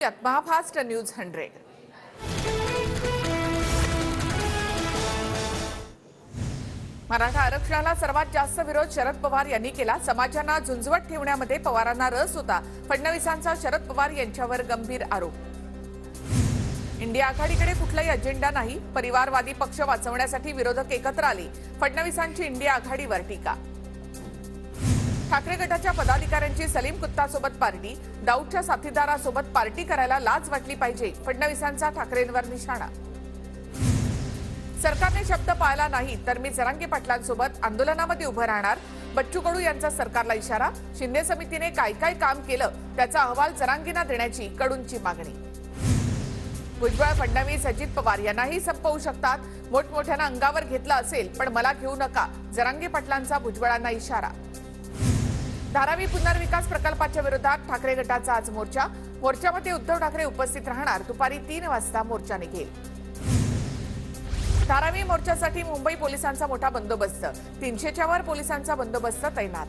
Maha Fast news 100। Maratha आरक्षणाला सर्वात जास्त विरोध शरद पवार यांनी केला। समाजांना झुंजवत ठेवण्यामध्ये पवारांना रस होता। फडणवीसांचा शरद पवार यांच्यावर गंभीर आरोप। इंडिया आघाडीकडे कुठलाही अजेंडा नाही, परिवारवादी पक्ष वाचवण्यासाठी विरोधक एकत्र आले। फडणवीसांची इंडिया आघाडीवर टीका। ठाकरे गटाच्या पदाधिकाऱ्यांची सलीम कुत्तासोबत पार्टी, दाऊदच्या साथीदारासोबत पार्टी करायला लाज वाटली पाहिजे। फडणवीसांचा ठाकरेंवर निशाणा। सरकारने शब्द पाळला नाही तर मी जरांगे पाटलांसोबत आंदोलनामध्ये उभं राहणार। बच्चू कडू यांचा सरकारला इशारा। शिंदे समितीने काय काय काम केलं त्याचा अहवाल जरांगेंना देण्याची कडूंची मागणी। भुजबळ, फडणवीस, अजित पवार यांनाही संपवू शकतात। मोठमोठ्यानं अंगावर घेतलं असेल पण मला घेऊ नका, जरांगे पाटलांचा भुजबळांना इशारा। धारावी पुनर्विकास प्रकल्पाच्या विरोधात ठाकरे गटाचा आज मोर्चा। मोर्चामध्ये उद्धव ठाकरे उपस्थित राहणार। दुपारी 3 वाजता मोर्चा निघेल। धारावी मोर्चासाठी मुंबई पोलिसांचा मोठा बंदोबस्त। 300च्या वर पोलिसांचा बंदोबस्त तैनात।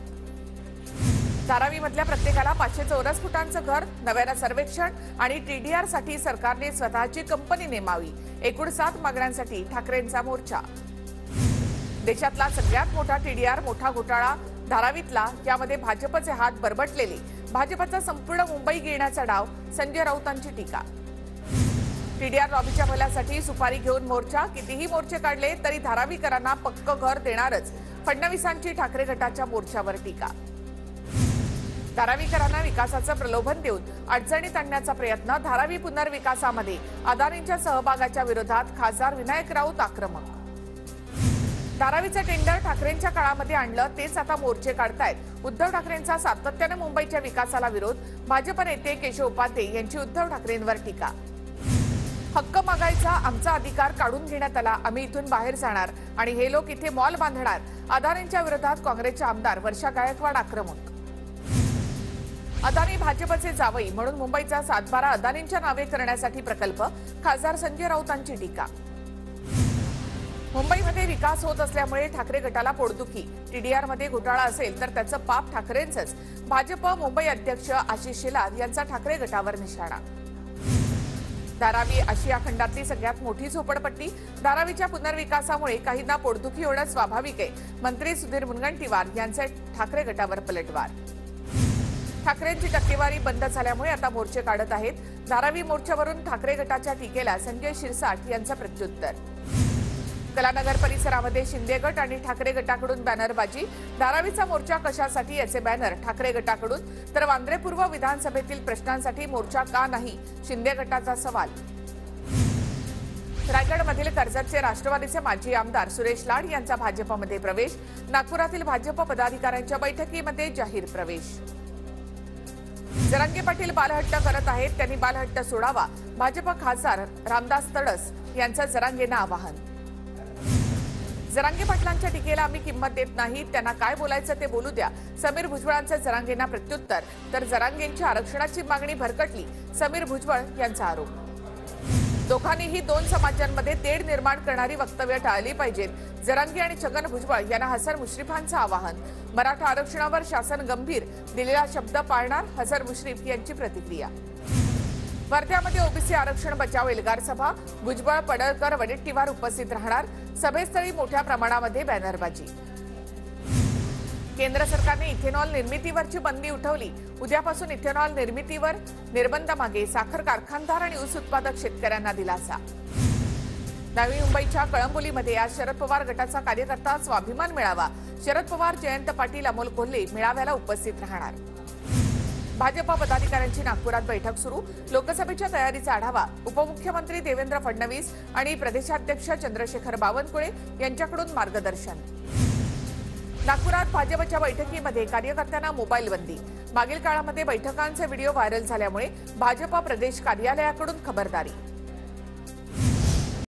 धारावीमधल्या प्रत्येकाला 500 चौरस फुटांचं घर, नव्यानं सर्वेक्षण आणि टीडीआर साठी सरकारने स्वतःची कंपनी नेमावी। एकूण 7 मागण्यांसाठी ठाकरेंचा मोर्चा। देशातला सगळ्यात मोठा टीडीआर मोठा घोटाळा धारावीतला, यामध्ये भाजपचे हात बरबटलेले। भाजपचा संपूर्ण मुंबई गिळण्याचा डाव, संजय राऊतांची टीका। टीडीआर लॉबीच्या भल्यासाठी सुपारी घेऊन मोर्चा। कितीही मोर्चे काढले तरी धारावीकरांना पक्क घर देणारच, फडणवीसांची ठाकरे गटाच्या मोर्चावर टीका। धारावीकरांना विकासाचं प्रलोभन देऊन अडचणीत आणण्याचा प्रयत्न। धारावी पुनर्विकासामध्ये अदानींच्या सहभागाच्या विरोधात खासदार विनायक राऊत आक्रमक। धारावीचं टेंडर ठाकरेंच्या काळामध्ये आणलं, तेच आता मोर्चे काढतायत। उद्धव ठाकरेंचा सातत्याने मुंबईच्या विकासाला विरोध। भाजप नेते केशव उपाध्ये यांची उद्धव ठाकरेंवर टीका। हक्क मागायचा आमचा अधिकार काढून घेण्यात आला, आम्ही इथून बाहेर जाणार आणि हे लोक इथे मॉल बांधणार। अदानींच्या विरोधात काँग्रेसच्या आमदार वर्षा गायकवाड आक्रमक। अदानी भाजपचे जावई म्हणून मुंबईचा 7-12 अदानींच्या नावे करण्यासाठी प्रकल्प। खासदार संजय राऊतांची टीका। मुंबईमध्ये विकास होत असल्यामुळे ठाकरे गटाला पोटदुखी। टीडीआरमध्ये घोटाळा असेल तर त्याचं पाप ठाकरेंचंच। भाजप मुंबई अध्यक्ष आशिष शेलार यांचा ठाकरे गटावर निशाणा। धारावी आशिया खंडातली सगळ्यात मोठी झोपडपट्टी। धारावीच्या पुनर्विकासामुळे काहींना पोटदुखी होणं स्वाभाविक आहे। मंत्री सुधीर मुनगंटीवार यांचे ठाकरे गटावर पलटवार। ठाकरेंची टक्केवारी बंद झाल्यामुळे आता मोर्चे काढत आहेत। धारावी मोर्चावरून ठाकरे गटाच्या टीकेला संजय शिरसाट यांचं प्रत्युत्तर। कलानगर परिसरामध्ये शिंदे गट आणि ठाकरे गटाकडून बॅनरबाजी। धारावीचा मोर्चा कशासाठी याचे बॅनर ठाकरे गटाकडून, तर वांद्रे पूर्व विधानसभेतील प्रश्नांसाठी मोर्चा का नाही, शिंदे गटाचा सवाल। रायगडमधील कर्जतचे राष्ट्रवादीचे माजी आमदार सुरेश लाड यांचा भाजपमध्ये प्रवेश। नागपुरातील भाजप पदाधिकाऱ्यांच्या बैठकीमध्ये जाहीर प्रवेश। जरांगे पाटील बालहट्ट करत आहेत, त्यांनी बालहट्ट सोडावा। भाजप खासदार रामदास तडस यांचं जरांगेंना आवाहन। जरांगे पाटलांच्या टीकेला आम्ही किंमत देत नाही, त्यांना काय बोलायचं ते बोलू द्या। समीर भुजबळांचं जरांगेंना प्रत्युत्तर, तर जरांगेंच्या आरक्षणाची मागणी भरकटली, समीर भुजबळ यांचा आरोप। दोघांनीही 2 समाजांमध्ये तेढ निर्माण करणारी वक्तव्य टाळली पाहिजेत। जरांगे आणि छगन भुजबळ यांना हसन मुश्रीफांचं आवाहन। मराठा आरक्षणावर शासन गंभीर, दिलेला शब्द पाळणार, हसन मुश्रीफ यांची प्रतिक्रिया। वर्ध्यामध्ये ओबीसी आरक्षण बचाव एल्गार सभा। भुजबळ, पडळकर, वडेट्टीवार उपस्थित राहणार। सभेस्थळी मोठ्या प्रमाणामध्ये बॅनरबाजी। केंद्र सरकारने इथेनॉल निर्मितीवरची बंदी उठवली। उद्यापासून इथेनॉल निर्मितीवर निर्बंध मागे, साखर कारखानदार आणि ऊस उत्पादक शेतकऱ्यांना दिलासा। नवी मुंबईच्या कळंबोलीमध्ये आज शरद पवार गटाचा कार्यकर्ता स्वाभिमान मेळावा। शरद पवार, जयंत पाटील, अमोल कोल्हे मेळाव्याला उपस्थित राहणार। भाजप पदाधिकाऱ्यांची नागपुरात बैठक सुरू। लोकसभेच्या तयारीचा आढावा। उपमुख्यमंत्री देवेंद्र फडणवीस आणि प्रदेशाध्यक्ष चंद्रशेखर बावनकुळे यांच्याकडून मार्गदर्शन। नागपुरात भाजपच्या बैठकीमध्ये कार्यकर्त्यांना मोबाईल बंदी। मागील काळामध्ये बैठकांचे व्हिडिओ व्हायरल झाल्यामुळे भाजप प्रदेश कार्यालयाकडून खबरदारी।